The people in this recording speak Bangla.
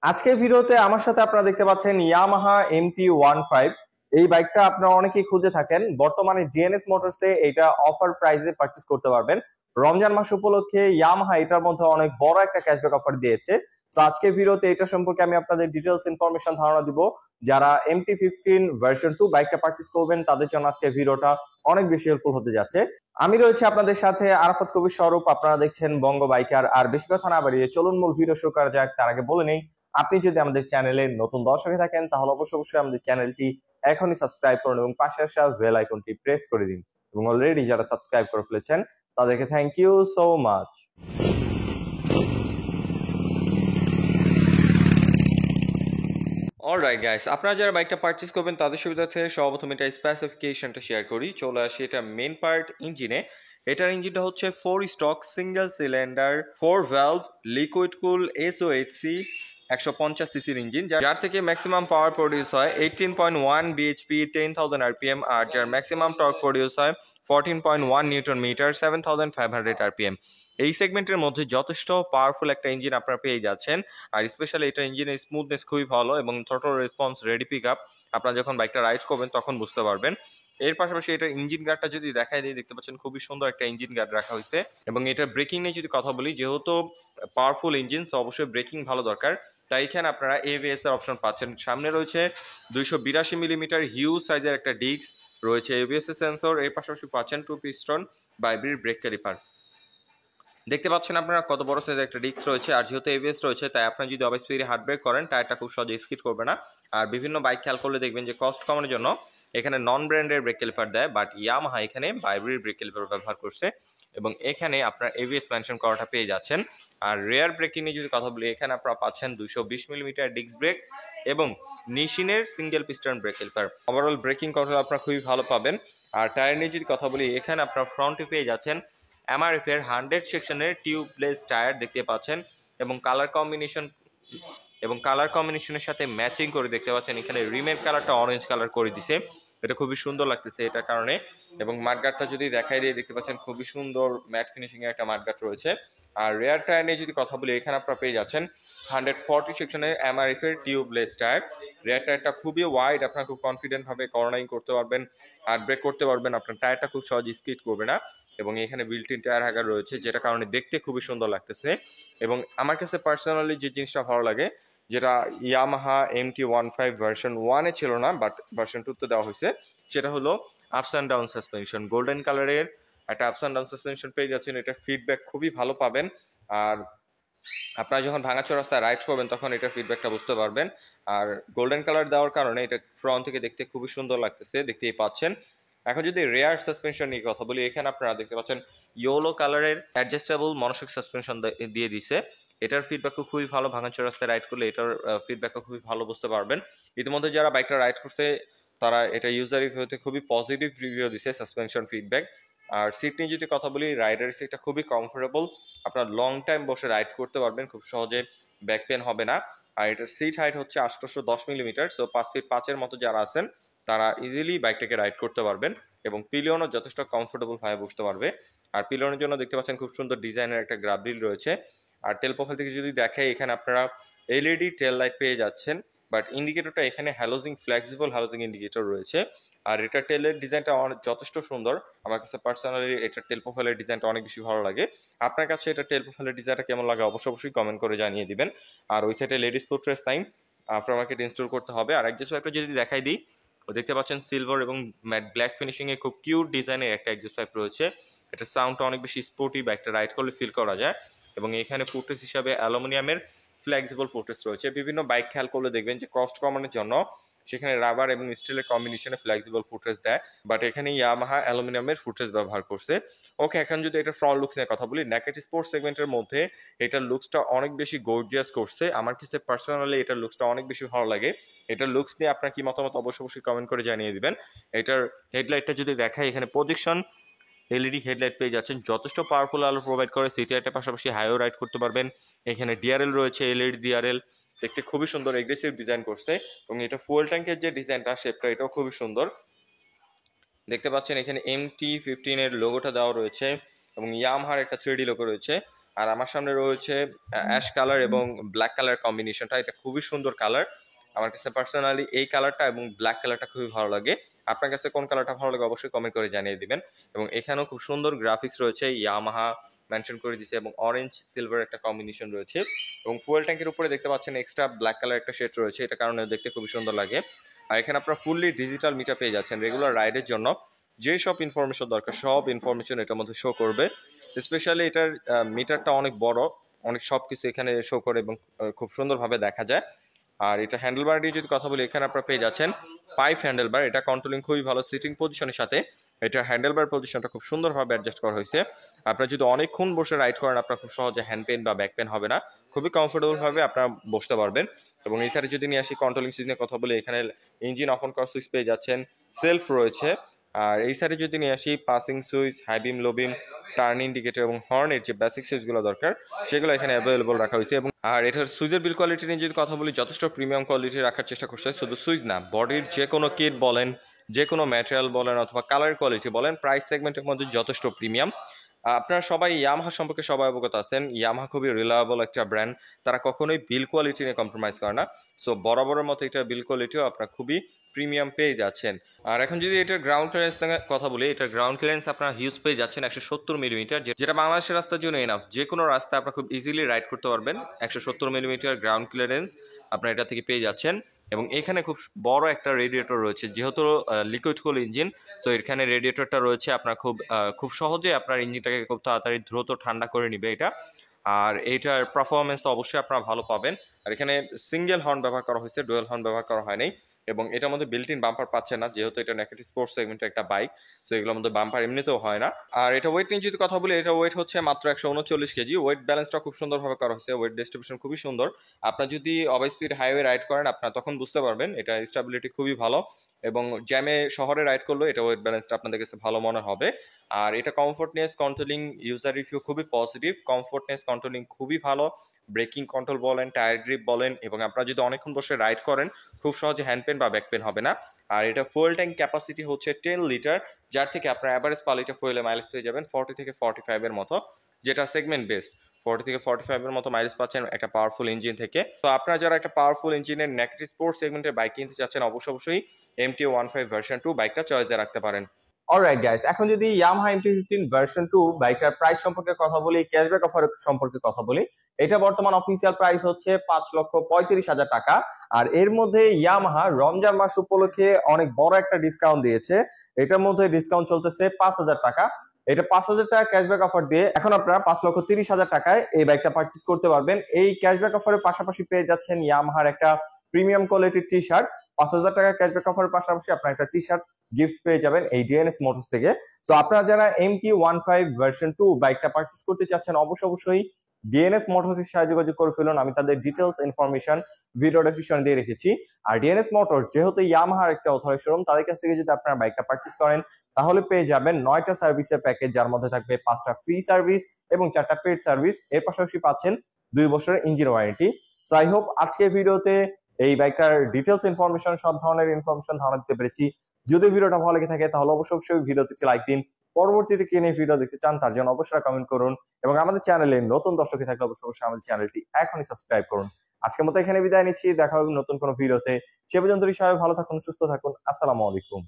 আজকের ভিডিওতে আমার সাথে আপনারা দেখতে পাচ্ছেন ইয়ামাহা MT-15। এই বাইকটা আপনারা অনেকেই খুঁজে থাকেন। বর্তমানে ডিএনএস মোটরসে এটা অফার প্রাইসে পারচেজ করতে পারবেন। রমজান মাস উপলক্ষে ইয়ামাহা এটার মধ্যে অনেক বড় একটা ক্যাশব্যাক অফার দিয়েছে। তো আজকের ভিডিওতে এটা সম্পর্কে আমি আপনাদের ডিটেইলস ইনফরমেশন ধারণা দিব। যারা MT-15 ভার্সন 2 বাইকটা পারচেজ করবেন তাদের জন্য আজকে ভিডিওটা অনেক বেশি হেল্পফুল হতে যাচ্ছে। আমি রয়েছে আপনাদের সাথে আরাফাত কবির স্বরূপ। আপনারা দেখছেন বঙ্গ বাইকার। আর বেশি কথা না বাড়িয়ে চলুন মূল ভিডিও শুরু করা যাক। তার আগে বলে নেই, আপনি যদি আমাদের চ্যানেলে নতুন দর্শক হয়ে থাকেন তাহলে অবশ্যই আমাদের চ্যানেলটি এখনই সাবস্ক্রাইব করুন এবং পাশে আসা বেল আইকনটি প্রেস করে দিন। এবং অলরেডি যারা সাবস্ক্রাইব করে ফেলেছেন তাদেরকে thank you so much. Alright guys, আপনারা যারা বাইকটা পারচেজ করবেন তাদের সুবিধার্থে সর্বপ্রথম এটা স্পেসিফিকেশনটা শেয়ার করি। চলে আসি এটা মেন পার্ট ইঞ্জিনে। এটার ইঞ্জিনটা হচ্ছে 4 stock single cylinder 4 valve liquid কুল SOHC 150 সিসির ইঞ্জিন, যার থেকে ম্যাক্সিমাম পাওয়ার প্রডিউস হয় 18.1 বিএইচপি 10,000 আরপিএম, আর যার ম্যাক্সিমাম টর্ক প্রডিউস হয় 14.1 নিউটন মিটার 7,500 আরপিএম। এই সেগমেন্টের মধ্যে যথেষ্ট পাওয়ারফুল একটা ইঞ্জিন আপনারা পেয়ে যাচ্ছেন। আর স্পেশালি এটা ইঞ্জিনের স্মুথনেস খুবই ভালো এবং throttle response ready pick up আপনারা যখন বাইকটা রাইড করবেন তখন বুঝতে পারবেন। এর পাশাপাশি এটা ইঞ্জিন গার্ডটা যদি দেখাই দিই, দেখতে পাচ্ছেন খুবই সুন্দর একটা ইঞ্জিন গার্ড রাখা হয়েছে। এবং এটার ব্রেকিং নিয়ে যদি কথা বলি, যেহেতু পাওয়ারফুল ইঞ্জিন সো অবশ্যই ব্রেকিং ভালো দরকার। তাই এখানে আপনারা ABS এর অপশন পাচ্ছেন। সামনে রয়েছে 282 মিলিমিটার হিউজ সাইজের একটা ডিস্ক, রয়েছে ABS এর সেন্সর। এর পাশাপাশি পাচ্ছেন 2 পিস্টন বাইব্রিড ব্রেক ক্যালিপার। দেখতে পাচ্ছেন আপনারা কত বড় সাইজের একটা ডিস্ক রয়েছে। আর যেহেতু ABS রয়েছে তাই আপনারা যদি অফ স্পিডে হার্ড ব্রেক করেন টায়ারটা খুব সহজে স্কিড করবে না। আর বিভিন্ন বাইক খেয়াল করলে দেখবেন যে কস্ট কমানোর জন্য এখানে নন ব্র্যান্ডের ব্রেক ক্যালিপার দেয়, বাট ইয়ামাহা এখানে বাইব্রিড ব্রেক ক্যালিপার ব্যবহার করছে এবং এখানে আপনার ABS মেনশন করাটা পেয়ে যাচ্ছেন। আর রেয়ার ব্রেকিং নিয়ে যদি কথা বলি, এখানে আপনারা পাচ্ছেন 220 মিলিমিটার ডিস্ক ব্রেক এবং নিশিনের single piston brake caliper. Overall braking control আপনারা খুবই ভালো পাবেন। আর টায়ার নিয়ে যদি কথা বলি, এখানে আপনারা ফ্রন্টে পেয়ে যাচ্ছেন MRF এর 100 সেকশনের টিউবলেস টায়ার দেখতে পাচ্ছেন এবং কালার কম্বিনেশনের সাথে ম্যাচিং করে দেখতে পাচ্ছেন এখানে রিমের কালারটা অরেঞ্জ কালার করে দিছে। এটা খুবই সুন্দর লাগতেছে এটার কারণে। এবং মাঠগার্ডটা যদি দেখাই দিয়ে, দেখতে পাচ্ছেন খুবই সুন্দর ম্যাট ফিনিশিং এর একটা মাঠগার্ড রয়েছে। আর রেয়ার টায়ার নিয়ে যদি কথা বলি, এখানে আপনারা পেয়ে যাচ্ছেন 140 সেকশনের MRF এর টিউবলেস টায়ার। রেয়ার টায়ারটা খুবই ওয়াইড, আপনারা খুব কনফিডেন্ট ভাবে কর্নারিং করতে পারবেন, হার্ড ব্রেক করতে পারবেন, আপনার টায়ারটা খুব সহজে স্কিড করবে না। এবং এখানে বিল্ট ইন টায়ার হ্যাগার রয়েছে, যেটা কারণে দেখতে খুবই সুন্দর লাগতেছে। এবং আমার কাছে পার্সোনালি যে জিনিসটা ভালো লাগে, যেটা ইয়ামাহা MT-15 ভার্সন 1 ছিল না বাট ভার্সন 2 তে দেওয়া হয়েছে, সেটা হলো ups and down suspension. Golden কালারের একটা আপস অ্যান্ড ডাউন সাসপেনশন পেয়ে যাচ্ছেন। এটা ফিডব্যাক খুবই ভালো পাবেন। আর আপনারা যখন ভাঙাচোরা রাস্তায় রাইড করবেন তখন এটার ফিডব্যাকটা বুঝতে পারবেন। আর গোল্ডেন কালার দেওয়ার কারণে এটা ফ্রন্ট থেকে দেখতে খুবই সুন্দর লাগতেছে, দেখতেই পাচ্ছেন। এখন যদি রেয়ার সাসপেনশন নিয়ে কথা বলি, এখানে আপনারা দেখতে পাচ্ছেন ইয়েলো কালারের অ্যাডজাস্টেবল মনোশক সাসপেনশন দিয়ে দিছে। এটার ফিডব্যাকও খুবই ভালো, ভাঙাচোরা রাস্তায় রাইড করলে এটার ফিডব্যাকও খুবই ভালো বুঝতে পারবেন। ইতিমধ্যে যারা বাইকটা রাইড করছে তারা এটা ইউজার রিভিউতে খুবই পজিটিভ রিভিউ দিছে সাসপেনশন ফিডব্যাক। আর সিট নিয়ে যদি কথা বলি, রাইডার সিটটা খুবই কমফোর্টেবল, আপনার লং টাইম বসে রাইড করতে পারবেন, খুব সহজে ব্যাক পেন হবে না। আর এটার সিট হাইট হচ্ছে 810 মিলিমিটার, সো 5 ফিট 5-এর মতো যারা আছেন তারা ইজিলি বাইকটাকে রাইড করতে পারবেন। এবং পিলিয়নও যথেষ্ট কমফোর্টেবল ভাবে বসতে পারবে। আর পিলিয়নের জন্য দেখতে পাচ্ছেন খুব সুন্দর ডিজাইনের একটা গ্রাব রিল রয়েছে। আর টেল প্রোফাইল থেকে যদি দেখাই, এখানে আপনারা LED টেল লাইট পেয়ে যাচ্ছেন, বাট ইন্ডিকেটরটা এখানে হ্যালোজিং ফ্লেক্সিবল হ্যালোজিং ইন্ডিকেটর রয়েছে। আর এটা টেলের ডিজাইনটা যথেষ্ট সুন্দর। আমার কাছে পার্সোনালি এটা টেল প্রোফাইলের ডিজাইনটা অনেক বেশি ভালো লাগে। আপনার কাছে এটা টেল প্রোফাইলের ডিজাইনটা কেমন লাগে অবশ্যই কমেন্ট করে জানিয়ে দিবেন। আর ওই সাইডে ladies footrest time after market install করতে হবে। আর একজস্ট ওয়াইপার যদি দেখাই দিই, দেখতে পাচ্ছেন সিলভার এবং ম্যাট ব্ল্যাক ফিনিশিং এ খুব কিউট ডিজাইনের একটা একজস্ট ওয়াইপ রয়েছে। এটা সাউন্ডটা অনেক বেশি স্পোর্টি বা একটা রাইড করলে ফিল করা যায়। এবং এখানে ফুটরেস হিসাবে অ্যালুমিনিয়ামের ফ্লেক্সিবল ফুটরেস রয়েছে। বিভিন্ন বাইক খেয়াল করলে দেখবেন যে কস্ট কমানোর জন্য সেখানে রাবার এবং স্টিলের কম্বিনেশনে ফ্লেক্সিবল ফুটরেস দেয়, বাট এখানে ইয়ামাহা অ্যালুমিনিয়ামের ফুটরেস ব্যবহার করছে। ওকে, এখন যদি এটা ফ্রন্ট লুকস নিয়ে কথা বলি, নেকেড স্পোর্টস সেগমেন্টের মধ্যে এটার লুকসটা অনেক বেশি গর্জিয়াস করছে। আমার কাছে পার্সোনালি এটার লুকসটা অনেক বেশি ভালো লাগে। এটার লুকস নিয়ে আপনার কি মতামত অবশ্যই কমেন্ট করে জানিয়ে দিবেন। এটার হেডলাইটটা যদি দেখাই, এখানে প্রজেকশন LED হেডলাইট পেয়ে যাচ্ছেন, যথেষ্ট পাওয়ারফুল আলো প্রোভাইড করে। সিটি লাইটের পাশাপাশি হাইও রাইড করতে পারবেন। এখানে DRL রয়েছে, LED DRL, দেখতে খুবই সুন্দর এগ্রেসিভ ডিজাইন করছে। এবং এটা ফুয়েল ট্যাঙ্কের যে ডিজাইনটা শেপটা এটাও খুবই সুন্দর। দেখতে পাচ্ছেন এখানে MT-15 এর লোগোটা দেওয়া রয়েছে এবং ইয়ামাহার একটা 3D লোগো রয়েছে। আর আমার সামনে রয়েছে অ্যাশ কালার এবং ব্ল্যাক কালার কম্বিনেশনটা, এটা খুবই সুন্দর কালার। আমার কাছে পার্সোনালি এই কালারটা এবং ব্ল্যাক কালারটা খুবই ভালো লাগে। আপনার কাছে কোন কালারটা ভালো লাগে অবশ্যই কমেন্ট করে জানিয়ে দিবেন। এবং এখানেও খুব সুন্দর গ্রাফিক্স রয়েছে, ইয়ামাহা মেনশন করে দিয়েছে এবং অরেঞ্জ সিলভার একটা কম্বিনেশন রয়েছে। এবং ফুয়েল ট্যাঙ্কের উপরে দেখতে পাচ্ছেন এক্সট্রা ব্ল্যাক কালার একটা শেড রয়েছে, এটা কারণে দেখতে খুবই সুন্দর লাগে। আর এখানে আপনারা ফুললি ডিজিটাল মিটার পেয়ে যাচ্ছেন। রেগুলার রাইডের জন্য যে সব ইনফরমেশন দরকার সব ইনফরমেশন এটার মধ্যে শো করবে। স্পেশালি এটার মিটারটা অনেক বড়, অনেক সবকিছু এখানে শো করে এবং খুব সুন্দরভাবে দেখা যায়। আর এটা হ্যান্ডেলবার দিয়ে যদি কথা বলি, এখানে আপনারা পেয়ে যাচ্ছেন পাইপ হ্যান্ডেলবার, এটা কন্ট্রোলিং খুবই ভালো সিটিং পজিশনের সাথে। এটা হ্যান্ডেলবার পজিশনটা খুব সুন্দরভাবে অ্যাডজাস্ট করা হয়েছে। আপনারা যদি অনেকক্ষণ বসে রাইড করেন আপনার খুব সহজে হ্যান্ড পেন বা ব্যাক পেন হবে না, খুবই কমফোর্টেবল ভাবে আপনারা বসতে পারবেন। এবং এই সাইডে যদি নিয়ে আসি কন্ট্রোলিং সুইচ নিয়ে কথা বলি, এখানে ইঞ্জিন অফ অন করার সুইচ পেয়ে যাচ্ছেন, সেলফ রয়েছে। আর এই সাইডে যদি নিয়ে আসি পাসিং সুইচ, হাই বিম, লো বিম, টার্ন ইন্ডিকেটর এবং হর্নের যে বেসিক সুইচগুলো দরকার সেগুলো এখানে অ্যাভেলেবল রাখা হয়েছে। এবং আর এটার সুইচের বিল কোয়ালিটি নিয়ে যদি কথা বলি, যথেষ্ট প্রিমিয়াম কোয়ালিটি রাখার চেষ্টা করছে। শুধু সুইচ না, বডির যে কোনো কিট বলেন, যে কোনো ম্যাটেরিয়াল বলেন অথবা কালার কোয়ালিটি বলেন, প্রাইস সেগমেন্টের মধ্যে যথেষ্ট প্রিমিয়াম। আপনারা সবাই ইয়ামাহা সম্পর্কে সবাই অবগত আছেন, ইয়ামাহা খুবই রিলায়েবল একটা ব্র্যান্ড, তারা কখনোই বিল কোয়ালিটি নিয়ে কম্প্রোমাইজ করে না। সো বরাবরের মতো এটা বিল কোয়ালিটিও আপনারা খুবই প্রিমিয়াম পেয়ে যাচ্ছেন। আর এখন যদি এটার গ্রাউন্ড ক্লিয়ারেন্স কথা বলি, এটার গ্রাউন্ড ক্লিয়ারেন্স আপনারা হিউজ পেয়ে যাচ্ছেন 170 মিলিমিটার, যেটা বাংলাদেশের রাস্তার জন্য এনাফ। যে কোনো রাস্তা আপনারা খুব ইজিলি রাইড করতে পারবেন। 170 মিলিমিটার গ্রাউন্ড ক্লিয়ারেন্স আপনারা এটা থেকে পেয়ে যাচ্ছেন। এবং এখানে খুব বড় একটা রেডিয়েটর রয়েছে, যেহেতু লিকুইড কুল ইঞ্জিন, তো এখানে রেডিয়েটরটা রয়েছে, আপনার খুব সহজে আপনার ইঞ্জিনটাকে খুব তাড়াতাড়ি দ্রুত ঠান্ডা করে নিবে এটা। আর এইটার পারফরমেন্স তো অবশ্যই আপনারা ভালো পাবেন। আর এখানে সিঙ্গেল হর্ন ব্যবহার করা হয়েছে, ডুয়াল হর্ন ব্যবহার করা হয়নি। এবং এটার মধ্যে বিল্ট ইন বাম্পার পাচ্ছে না, যেহেতু এটা নেকেটিভ স্পোর্টস সেগমেন্টের একটা বাইক, সো এগুলোর মধ্যে বাম্পার এমনিতেও হয় না। আর এটা ওয়েট নিয়ে যদি কথা বলি, এটা ওয়েট হচ্ছে মাত্র 139 কেজি। ওয়েট ব্যালেন্সটা খুব সুন্দরভাবে করা হয়েছে, ওয়েট ডিস্ট্রিবিউশন খুবই সুন্দর। আপনার যদি ওভার স্পিড হাইওয়ে রাইড করেন আপনার তখন বুঝতে পারবেন এটা স্টেবিলিটি খুবই ভালো। এবং জ্যামে শহরে রাইড করলে এটা ওয়েট ব্যালেন্সটা আপনাদের কাছে ভালো মনে হবে। আর এটা কমফোর্টনেস কন্ট্রোলিং ইউজার রিভিউ খুবই পজিটিভ, কমফোর্টনেস কন্ট্রোলিং খুবই ভালো। ব্রেকিং কন্ট্রোল বলেন, টায়ার গ্রিপ বলেন, এবং আপনারা যদি অনেকক্ষণ বসে রাইড করেন খুব সহজে হ্যান্ড পেন বা ব্যাক পেন হবে না। আর এটা ফুয়েল ট্যাঙ্ক ক্যাপাসিটি হচ্ছে 10 লিটার, যার থেকে আপনার অ্যাভারেজ পার লিটার ফুয়েলে মাইলেজ পেয়ে যাবেন 40 থেকে 45 এর মতো, যেটা সেগমেন্ট বেস্ট। 40 থেকে 45 এর মতো মাইলেজ পাচ্ছেন একটা পাওয়ারফুল ইঞ্জিন থেকে। তো আপনারা যারা একটা পাওয়ারফুল ইঞ্জিনের নেগেটিভ স্পোর্টস সেগমেন্টের বাইক কিনতে চাচ্ছেন অবশ্যই MT-15 ভার্সন 2 বাইকটা চয়েসে রাখতে পারেন। অলরাইট গাইস, এখন যদি ইয়ামাহা MT-15 ভার্সন 2 বাইকের প্রাইস সম্পর্কে কথা বলি, ক্যাশব্যাক অফার সম্পর্কে কথা বলি, এটা বর্তমান অফিসিয়াল প্রাইস হচ্ছে 5,35,000 টাকা। আর এর মধ্যে ইয়ামাহা রমজান মাস উপলক্ষে অনেক বড় একটা ডিসকাউন্ট দিয়েছে। এটার মধ্যে ডিসকাউন্ট চলতেছে 5,000 টাকা। এটা 5,000 টাকা ক্যাশব্যাক অফার দিয়ে এখন আপনারা 5,30,000 টাকায় এই বাইকটা পারচেজ করতে পারবেন। এই ক্যাশব্যাক অফারের পাশাপাশি পেয়ে যাচ্ছেন ইয়ামাহার একটা প্রিমিয়াম কোয়ালিটির টি শার্ট। 5,000 টাকা ক্যাশব্যাক অফারের পাশাপাশি আপনার একটা টি শার্ট গিফট পেয়ে যাবেন এই ডিএনএস মোটরস থেকে। সো আপনারা যারা MT-15 ভার্সন 2 বাইকটা পারচেজ করতে চাচ্ছেন অবশ্যই ডিএনএস মোটরস এর সাথে যোগাযোগ করে ফেলুন। আমি তাদের ডিটেইলস ইনফরমেশন ভিডিও ডেসক্রিপশনে দিয়ে রেখেছি। আর ডিএনএস মোটর যেহেতু ইয়ামাহার একটা অথরাইজড শোরুম, তাদের কাছ থেকে যদি আপনারা বাইকটা পারচেজ করেন তাহলে পেয়ে যাবেন 9টা সার্ভিসের প্যাকেজ, যার মধ্যে থাকবে 5টা ফ্রি সার্ভিস এবং 4টা পেড সার্ভিস। এর পাশাপাশি পাচ্ছেন 2 বছরের engine warranty. So I hope আজকের ভিডিওতে এই বাইকটার ডিটেইলস ইনফরমেশন, সব ধরনের ইনফরমেশন ধারণা দিতে পেরেছি। যদি ভিডিওটা ভালো লেগে থাকে তাহলে অবশ্যই ভিডিওতে লাইক দিন। পরবর্তীতে কে নিয়ে ভিডিও দেখতে চান তার জন্য অবশ্যই কমেন্ট করুন। এবং আমাদের চ্যানেলে নতুন দর্শক থাকলে অবশ্যই আমাদের চ্যানেলটি এখনই সাবস্ক্রাইব করুন। আজকের মতো এখানে বিদায় নিচ্ছি, দেখা হবে নতুন কোনো ভিডিওতে। সে পর্যন্ত সবাই ভালো থাকুন, সুস্থ থাকুন। আসসালামু আলাইকুম।